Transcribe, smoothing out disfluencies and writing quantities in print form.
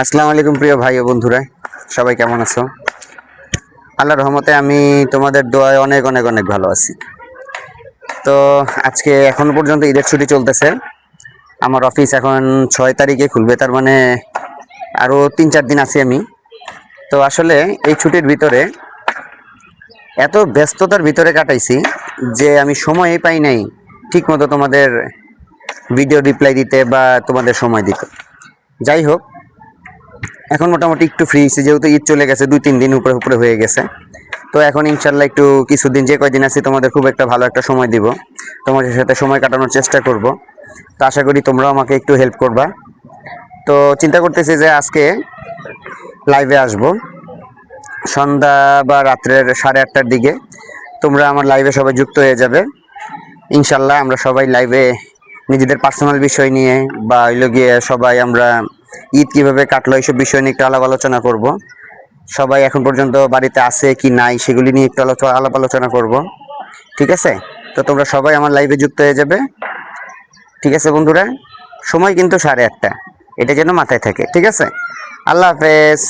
আসসালামু আলাইকুম প্রিয় ভাই ও বন্ধুরা, সবাই কেমন আছো? আল্লাহর রহমতে আমি তোমাদের দোয়ায় অনেক অনেক অনেক ভালো আছি। তো আজকে এখন পর্যন্ত ঈদের ছুটি চলতেছে। আমার অফিস এখন 6 তারিখে খুলবে, তার মানে আরও 3-4 দিন আছি আমি। তো আসলে এই ছুটির ভিতরে এত ব্যস্ততার ভিতরে কাটাইছি যে আমি সময়ই পাই নাই ঠিকমতো তোমাদের ভিডিও রিপ্লাই দিতে বা তোমাদের সময় দিতে। যাই হোক, এখন মোটামুটি একটু ফ্রি হয়েছি, যেহেতু ঈদ চলে গেছে, 2-3 দিন উপরে উপরে হয়ে গেছে। তো এখন ইনশাল্লাহ একটু কিছুদিন, যে কয়দিন আছি, তোমাদের খুব একটা ভালো একটা সময় দিব, তোমাদের সাথে সময় কাটানোর চেষ্টা করব। তো আশা করি তোমরাও আমাকে একটু হেল্প করবা। তো চিন্তা করতেছি যে আজকে লাইভে আসব সন্ধ্যা বা রাত্রের 8:30টার দিকে। তোমরা আমার লাইভে সবাই যুক্ত হয়ে যাবে ইনশাল্লাহ। আমরা সবাই লাইভে নিজেদের পার্সোনাল বিষয় নিয়ে বা হইলো গিয়ে সবাই আমরা ঈদ কিভাবে কাটলো এইসব বিষয় নিয়ে একটু আলাপ আলোচনা করব। সবাই এখন পর্যন্ত বাড়িতে আছে কি নাই সেগুলি নিয়ে একটু আলাপ আলোচনা করব। ঠিক আছে? তো তোমরা সবাই আমার লাইভে যুক্ত হয়ে যাবে। ঠিক আছে বন্ধুরা, সময় কিন্তু 8:30, এটা যেন মাথায় থাকে। ঠিক আছে? আল্লাহ হাফেজ।